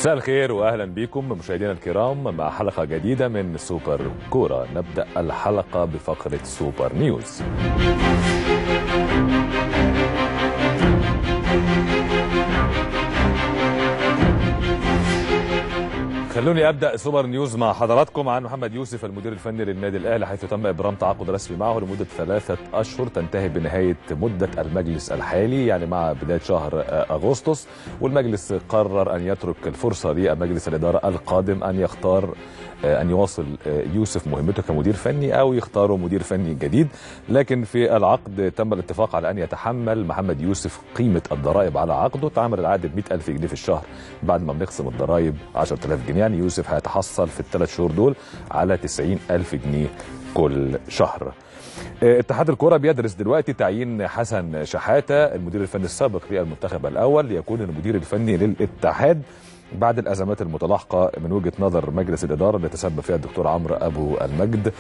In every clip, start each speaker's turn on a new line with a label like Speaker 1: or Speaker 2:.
Speaker 1: مساء الخير واهلا بكم مشاهدينا الكرام مع حلقه جديده من سوبر كوره. نبدا الحلقه بفقره سوبر نيوز. خلوني ابدا سوبر نيوز مع حضراتكم عن محمد يوسف المدير الفني للنادي الاهلي، حيث تم ابرام تعاقد رسمي معه لمده 3 أشهر تنتهي بنهايه مده المجلس الحالي، يعني مع بدايه شهر اغسطس، والمجلس قرر ان يترك الفرصه لمجلس الاداره القادم ان يختار ان يواصل يوسف مهمته كمدير فني او يختاروا مدير فني جديد. لكن في العقد تم الاتفاق على ان يتحمل محمد يوسف قيمه الضرائب على عقده. تعمل العقد ب 100,000 جنيه في الشهر، بعد ما بنقسم الضرائب 10,000 جنيه، يعني يوسف هيتحصل في ال3 شهور دول على 90,000 جنيه كل شهر. اتحاد الكرة بيدرس دلوقتي تعيين حسن شحاتة المدير الفني السابق للمنتخب الاول ليكون المدير الفني للاتحاد بعد الازمات المتلاحقه من وجهه نظر مجلس الاداره اللي تسبب فيها الدكتور عمرو ابو المجد.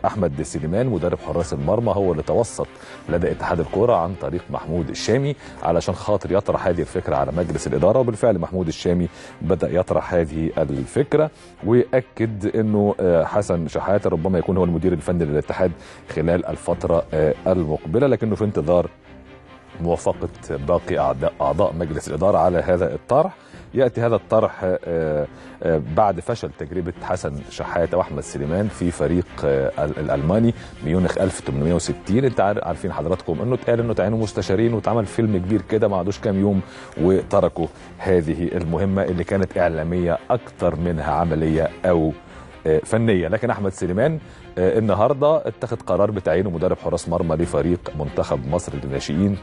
Speaker 1: احمد سليمان مدرب حراس المرمى هو اللي توسط لدى اتحاد الكوره عن طريق محمود الشامي علشان خاطر يطرح هذه الفكره على مجلس الاداره، وبالفعل محمود الشامي بدا يطرح هذه الفكره ويأكد انه حسن شحاته ربما يكون هو المدير الفني للاتحاد خلال الفتره المقبله، لكنه في انتظار موافقه باقي اعضاء مجلس الاداره على هذا الطرح. يأتي هذا الطرح بعد فشل تجربة حسن شحاتة وأحمد سليمان في فريق الألماني ميونخ 1860. انت عارفين حضراتكم انه اتقال انه تعينوا مستشارين واتعمل فيلم كبير كده ما عادوش كام يوم وتركوا هذه المهمة اللي كانت إعلامية أكثر منها عملية أو فنية. لكن أحمد سليمان النهارده اتخذ قرار بتعيينه مدرب حراس مرمى لفريق منتخب مصر للناشئين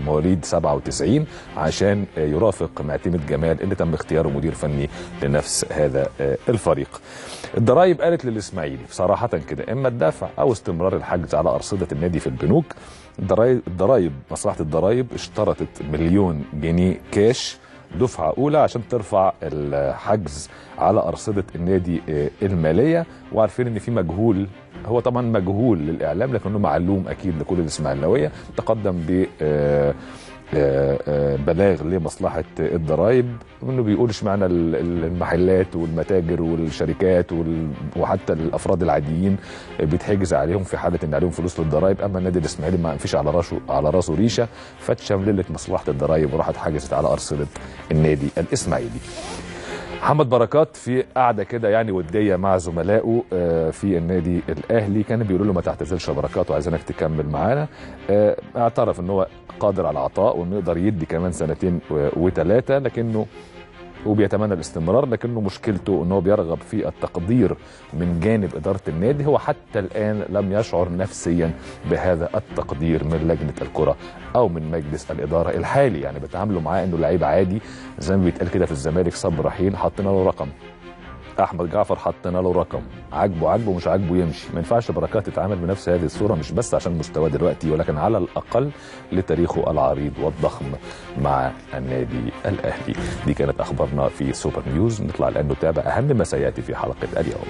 Speaker 1: مواليد 97 عشان يرافق معتمد جمال اللي تم اختياره مدير فني لنفس هذا الفريق. الضرايب قالت للاسماعيلي بصراحه كده اما الدفع او استمرار الحجز على ارصده النادي في البنوك. الضرايب مصلحه الضرايب اشترطت 1,000,000 جنيه كاش دفعه اولى عشان ترفع الحجز على ارصده النادي الماليه، وعارفين ان في مجهول، هو طبعا مجهول للاعلام لكنه معلوم اكيد لكل الاسماعيلاويه، تقدم ب بلاغ لمصلحه الضرايب انه بيقول اشمعنى المحلات والمتاجر والشركات وحتى الافراد العاديين بيتحجز عليهم في حاله ان عليهم فلوس للضرايب، اما النادي الاسماعيلي ما فيش على راسه ريشه. فتشملت مصلحه الضرايب وراحت حجزت على ارصده النادي الاسماعيلي. محمد بركات في قاعده كده يعني وديه مع زملائه في النادي الاهلي كانوا بيقولوا له ما تعتزلش يا بركات وعايزينك تكمل معانا. اعترف ان هو قادر على العطاء وانه يقدر يدي كمان 2 و3 لكنه وبيتمنى الاستمرار، لكنه مشكلته انه بيرغب في التقدير من جانب اداره النادي. هو حتى الان لم يشعر نفسيا بهذا التقدير من لجنه الكره او من مجلس الاداره الحالي، يعني بيتعاملوا معاه انه لعيب عادي زي ما بيتقال كده في الزمالك صب رحيل، حطينا له رقم. احمد جعفر حطينا له رقم، عاجبه مش عاجبه يمشي. ما ينفعش بركات تتعامل بنفس هذه الصوره، مش بس عشان مستواه دلوقتي ولكن على الاقل لتاريخه العريض والضخم مع النادي الاهلي. دي كانت اخبارنا في سوبر نيوز. نطلع الان نتابع اهم ما سياتي في حلقه اليوم.